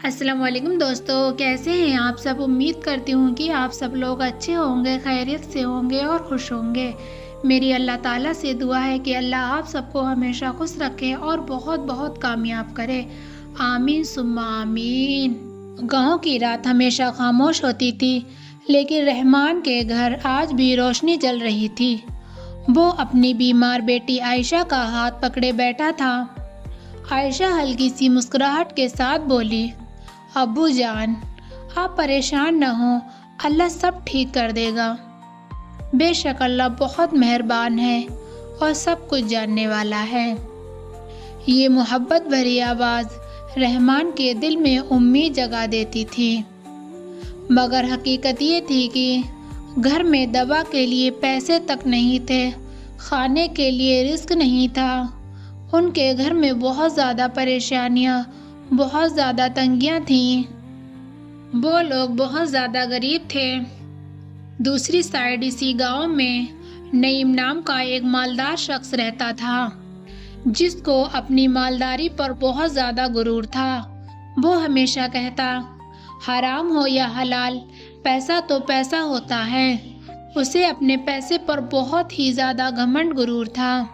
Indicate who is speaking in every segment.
Speaker 1: السلام علیکم دوستو، کیسے ہیں آپ سب؟ امید کرتی ہوں کہ آپ سب لوگ اچھے ہوں گے، خیریت سے ہوں گے اور خوش ہوں گے۔ میری اللہ تعالیٰ سے دعا ہے کہ اللہ آپ سب کو ہمیشہ خوش رکھے اور بہت بہت کامیاب کرے، آمین ثم آمین۔ گاؤں کی رات ہمیشہ خاموش ہوتی تھی، لیکن رحمان کے گھر آج بھی روشنی جل رہی تھی۔ وہ اپنی بیمار بیٹی عائشہ کا ہاتھ پکڑے بیٹھا تھا۔ عائشہ ہلکی سی مسکراہٹ کے ساتھ بولی، ابو جان، آپ پریشان نہ ہوں، اللہ سب ٹھیک کر دے گا۔ بے شک اللہ بہت مہربان ہے اور سب کچھ جاننے والا ہے۔ یہ محبت بھری آواز رحمان کے دل میں امید جگا دیتی تھی، مگر حقیقت یہ تھی کہ گھر میں دوا کے لیے پیسے تک نہیں تھے، کھانے کے لیے رزق نہیں تھا۔ ان کے گھر میں بہت زیادہ پریشانیاں، بہت زیادہ تنگیاں تھیں۔ وہ لوگ بہت زیادہ غریب تھے۔ دوسری سائڈ اسی گاؤں میں نعیم نام کا ایک مالدار شخص رہتا تھا، جس کو اپنی مالداری پر بہت زیادہ غرور تھا۔ وہ ہمیشہ کہتا، حرام ہو یا حلال، پیسہ تو پیسہ ہوتا ہے۔ اسے اپنے پیسے پر بہت ہی زیادہ گھمنڈ غرور تھا۔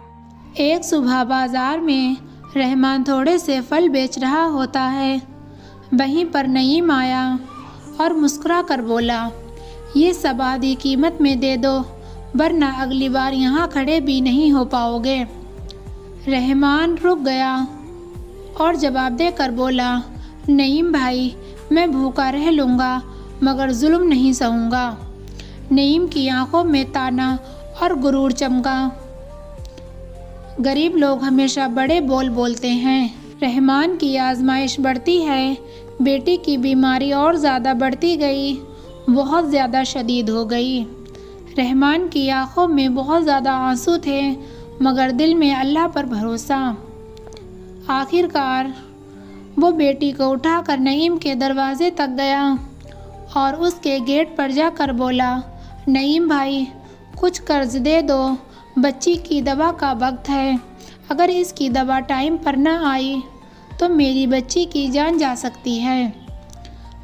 Speaker 1: ایک صبح بازار میں رحمان تھوڑے سے پھل بیچ رہا ہوتا ہے، وہیں پر نعیم آیا اور مسکرا کر بولا، یہ سب آدھی قیمت میں دے دو، ورنہ اگلی بار یہاں کھڑے بھی نہیں ہو پاؤ گے۔ رحمان رک گیا اور جواب دے کر بولا، نعیم بھائی، میں بھوکا رہ لوں گا مگر ظلم نہیں سہوں گا۔ نعیم کی آنکھوں میں طعنہ اور غرور چمکا۔ غریب لوگ ہمیشہ بڑے بول بولتے ہیں۔ رحمان کی آزمائش بڑھتی ہے، بیٹی کی بیماری اور زیادہ بڑھتی گئی، بہت زیادہ شدید ہو گئی۔ رحمان کی آنکھوں میں بہت زیادہ آنسو تھے، مگر دل میں اللہ پر بھروسہ۔ آخر کار وہ بیٹی کو اٹھا کر نعیم کے دروازے تک گیا اور اس کے گیٹ پر جا کر بولا، نعیم بھائی، کچھ قرض دے دو، بچی کی دوا کا وقت ہے، اگر اس کی دوا ٹائم پر نہ آئی تو میری بچی کی جان جا سکتی ہے۔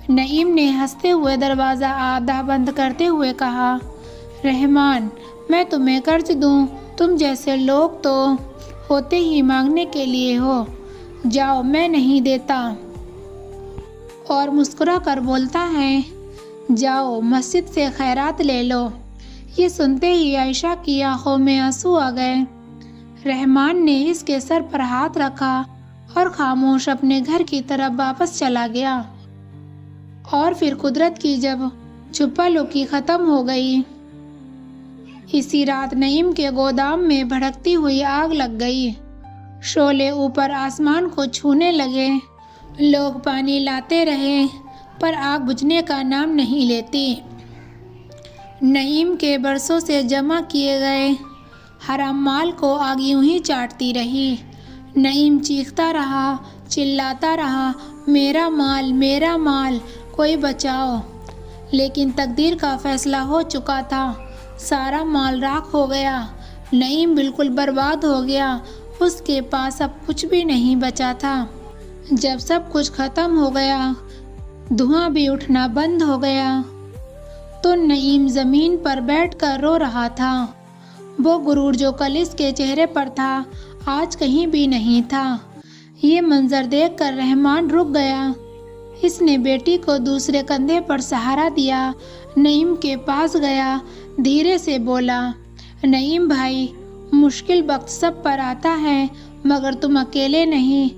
Speaker 1: نعیم نے ہنستے ہوئے دروازہ آدھا بند کرتے ہوئے کہا، رحمان، میں تمہیں قرض دوں؟ تم جیسے لوگ تو ہوتے ہی مانگنے کے لیے ہو، جاؤ، میں نہیں دیتا۔ اور مسکرا کر بولتا ہے، جاؤ مسجد سے خیرات لے لو۔ یہ سنتے ہی عائشہ کی آنکھوں میں آنسو آ گئے۔ رحمان نے اس کے سر پر ہاتھ رکھا اور خاموش اپنے گھر کی طرف واپس چلا گیا۔ اور پھر قدرت کی جب چھپا لکی ختم ہو گئی۔ اسی رات نعیم کے گودام میں بھڑکتی ہوئی آگ لگ گئی۔ شعلے اوپر آسمان کو چھونے لگے۔ لوگ پانی لاتے رہے پر آگ بجھنے کا نام نہیں لیتی۔ نعیم کے برسوں سے جمع کیے گئے حرام مال کو آگ یوں ہی چاٹتی رہی۔ نعیم چیختا رہا، چلاتا رہا، میرا مال، میرا مال، کوئی بچاؤ۔ لیکن تقدیر کا فیصلہ ہو چکا تھا، سارا مال راکھ ہو گیا۔ نعیم بالکل برباد ہو گیا، اس کے پاس اب کچھ بھی نہیں بچا تھا۔ جب سب کچھ ختم ہو گیا، دھواں بھی اٹھنا بند ہو گیا، تو نعیم زمین پر بیٹھ کر رو رہا تھا۔ وہ غرور جو کل اس کے چہرے پر تھا، آج کہیں بھی نہیں تھا۔ یہ منظر دیکھ کر رحمان رک گیا۔ اس نے بیٹی کو دوسرے کندھے پر سہارا دیا، نعیم کے پاس گیا، دھیرے سے بولا، نعیم بھائی، مشکل وقت سب پر آتا ہے مگر تم اکیلے نہیں،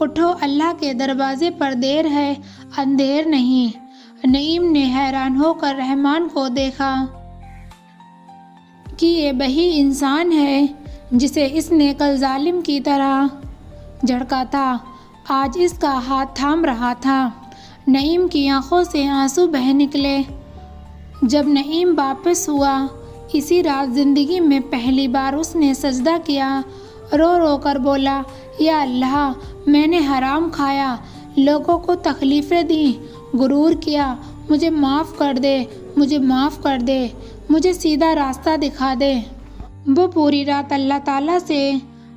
Speaker 1: اٹھو، اللہ کے دروازے پر دیر ہے، اندھیر نہیں۔ نعیم نے حیران ہو کر رحمان کو دیکھا کہ یہ وہی انسان ہے جسے اس نے کل ظالم کی طرح جھڑکا تھا، آج اس کا ہاتھ تھام رہا تھا۔ نعیم کی آنکھوں سے آنسو بہہ نکلے۔ جب نعیم واپس ہوا، اسی رات زندگی میں پہلی بار اس نے سجدہ کیا، رو رو کر بولا، یا اللہ، میں نے حرام کھایا، لوگوں کو تکلیفیں دیں، غرور کیا، مجھے معاف کر دے، مجھے معاف کر دے، مجھے سیدھا راستہ دکھا دے۔ وہ پوری رات اللہ تعالیٰ سے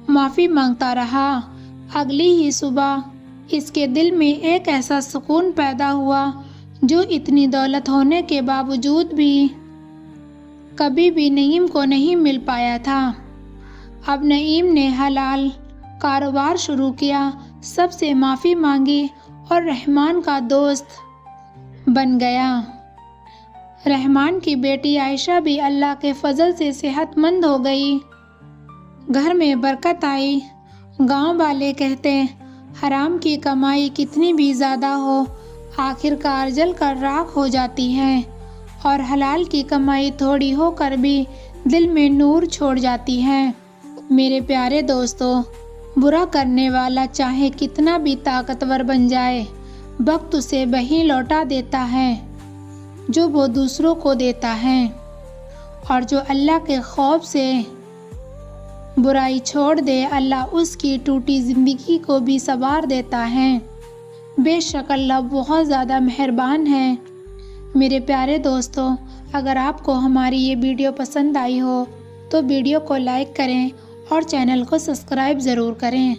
Speaker 1: معافی مانگتا رہا۔ اگلی ہی صبح اس کے دل میں ایک ایسا سکون پیدا ہوا جو اتنی دولت ہونے کے باوجود بھی کبھی بھی نعیم کو نہیں مل پایا تھا۔ اب نعیم نے حلال کاروبار شروع کیا، سب سے معافی مانگی اور رحمان کا دوست بن گیا۔ رحمان کی بیٹی عائشہ بھی اللہ کے فضل سے صحت مند ہو گئی، گھر میں برکت آئی۔ گاؤں والے کہتے حرام کی کمائی کتنی بھی زیادہ ہو آخر کار جل کر راکھ ہو جاتی ہے، اور حلال کی کمائی تھوڑی ہو کر بھی دل میں نور چھوڑ جاتی ہے۔ میرے پیارے دوستو، برا کرنے والا چاہے کتنا بھی طاقتور بن جائے، وقت اسے وہی لوٹا دیتا ہے جو وہ دوسروں کو دیتا ہے، اور جو اللہ کے خوف سے برائی چھوڑ دے، اللہ اس کی ٹوٹی زندگی کو بھی سنوار دیتا ہے۔ بے شک اللہ بہت زیادہ مہربان ہے۔ میرے پیارے دوستو، اگر آپ کو ہماری یہ ویڈیو پسند آئی ہو تو ویڈیو کو لائک کریں اور چینل کو سبسکرائب ضرور کریں۔